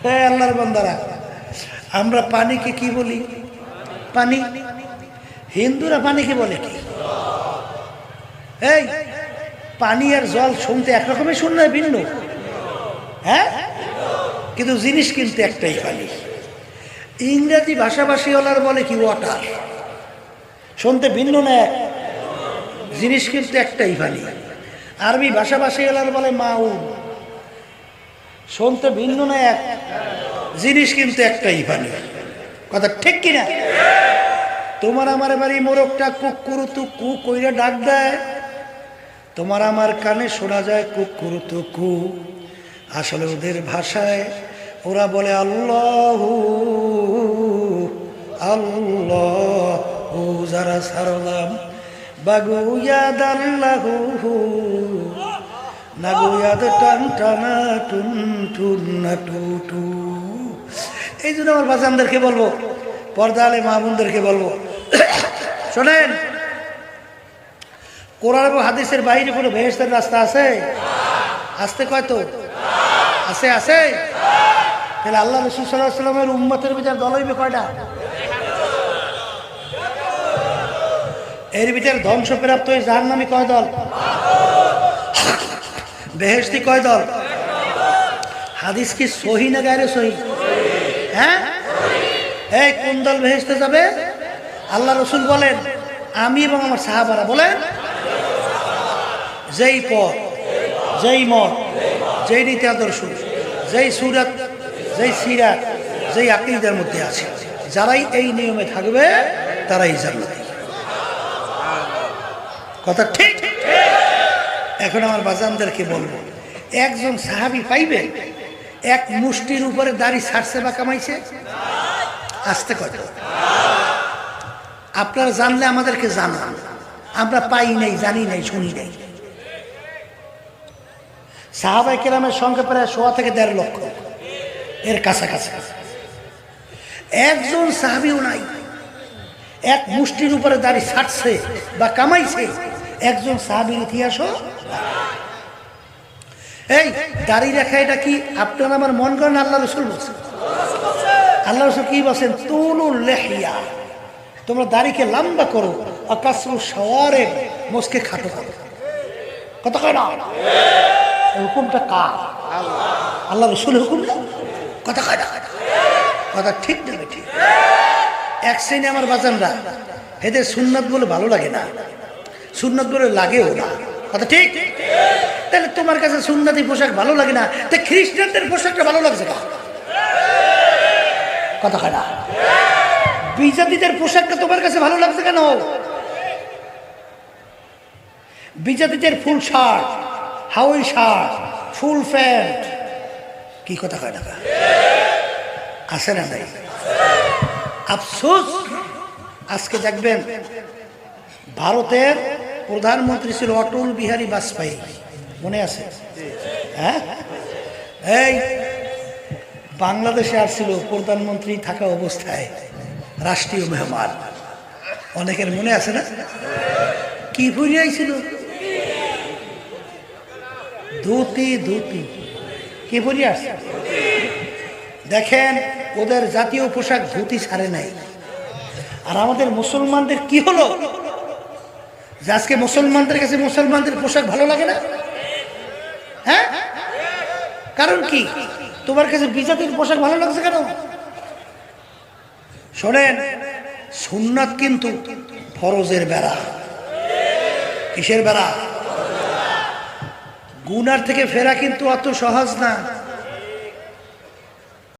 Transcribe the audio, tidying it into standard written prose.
হ্যাঁ আল্লাহর বান্দারা, আমরা পানিকে কি বলি? পানি। হিন্দুরা পানিকে বলে কি? এই পানি আর জল শুনতে একরকমই শুন না, ভিন্ন? হ্যাঁ, কিন্তু জিনিস কিন্তু একটাই, পানি। ইংরেজি ভাষাভাষী ওনার বলে কি? ওয়াটার। শুনতে ভিন্ন না, জিনিস কিন্তু একটাই, পানি। আরবি ভাষাভাষী ওনার বলে মাউ। শুনতে ভিন্ন না, এক, জিনিস কিন্তু একটাই, পানি। কথা ঠিক কিনা? তোমার আমার বাড়ি মোরগটা কুকুরুতু কু কইরা ডাক দেয়, তোমার আমার কানে শোনা যায় কুকুরুতু কু। আসলে ওদের ভাষায় ওরা বলে আল্লাহু আল্লাহু। যারা সারলাম বাগুয়াদ আল্লাহু নাগুয়াদ টান টানা টুন টুন না টু টু। এই জন্য আমার বাজানদেরকে বলবো, পর্দা আলে মা বোনদেরকে বলবো, শোনেন, কোরআন এবং হাদিসের বাইরে কোনো বেহেশতের রাস্তা আছে? আসতে কয় তো আছে, আছে। তাহলে আল্লাহ রাসূল সাল্লাল্লাহু আলাইহি ওয়াসাল্লামের উম্মতের ভিতর দল হইবে কয়টা? এর ভিতর ধ্বংসপ্রাপ্ত হয়ে জাহান্নামী কয় দল? বেহেশতি কয় দল? হাদিস কি সহি না গায়রে সহি? হ্যাঁ, এই কোন দল বেহেশতে যাবে? আল্লাহ রাসূল বলেন, আমি এবং আমার সাহাবারা বলেন, যেই পথ, যেই মত, যেই নীতি আদর্শ, যেই সুরাত, যেই সিরাত, যেই আকীদার মধ্যে আছে, যারাই এই নিয়মে থাকবে তারাই জান্নাতি। কথা ঠিক? এখন আমার বাজানদেরকে বলবো, একজন সাহাবী পাইবে এক মুষ্টির উপরে দাড়ি ছাড়ছে বা কামাইছে? আসতে কথা আপনারা জানলে আমাদেরকে জানান, আমরা পাই নাই, জানি নাই, শুনি নাই। সাহাবায়ে কেরামের সংখ্যা প্রায় 1.5 থেকে 1.5 লক্ষ, এর কাছাকাছি। একজন সাহাবীও নাই এক মুষ্টির উপরে দাড়ি ছাড়ছে বা কামাইছে, একজন সাহাবীর ইতিহাসও। এই দাড়ি রাখা এটা কি আপনার আমার মন করেন? আল্লাহ রাসূল বলছেন। আল্লাহ রাসূল কি বলেন? তুলুল লিহিয়া, তোমরা দাড়িকে লম্বা করো, আকাসরু শাওয়ারিব, মুসকে খাটো করো। কত কয় না? হুকুমটা কার? আল্লাহ রাসূলের হুকুম না? কথা কয় না? কথা ঠিক না? ঠিক। এক শ্রেণী আমার বাজানরা, এদের সুন্নাত বলে ভালো লাগে না, সুন্নাত বলে লাগেও না। কথা ঠিক? তাহলে তোমার কাছে সুন্নতি পোশাক ভালো লাগে না, তো খ্রিস্টানদের পোশাকটা ভালো লাগছে না? কথা কয় না? বিজাতিদের পোশাকটা তোমার কাছে ভালো লাগছে কেন? বিজাতিদের ফুল শার্ট, হাওয়াই শার্ট, ফুল প্যান্ট, কি কথা কয় না? আছে না নাই? আফসোস, আজকে দেখবেন ভারতের প্রধানমন্ত্রী ছিল অটল বিহারী বাজপেয়ী, মনে আছে? হ্যাঁ, এই বাংলাদেশে আসছিল প্রধানমন্ত্রী থাকা অবস্থায়, রাষ্ট্রীয় মেহমান, অনেকের মনে আছে না? কি পরে আইছিল? ধুতি, ধুতি কি পরে আসছে? দেখেন, ওদের জাতীয় পোশাক ধুতি ছাড়ে নাই। আর আমাদের মুসলমানদের কি হলো যে আজকে মুসলমানদের কাছে মুসলমানদের পোশাক ভালো লাগে না? হ্যাঁ, কারণ কি? তোমার কাছে বিজাতির পোশাক ভালো লাগছে কেন? শোনেন, সুন্নাত কিন্তু ফরজের বেড়া। কিসের বেড়া? গুনার থেকে ফেরা কিন্তু অত সহজ না।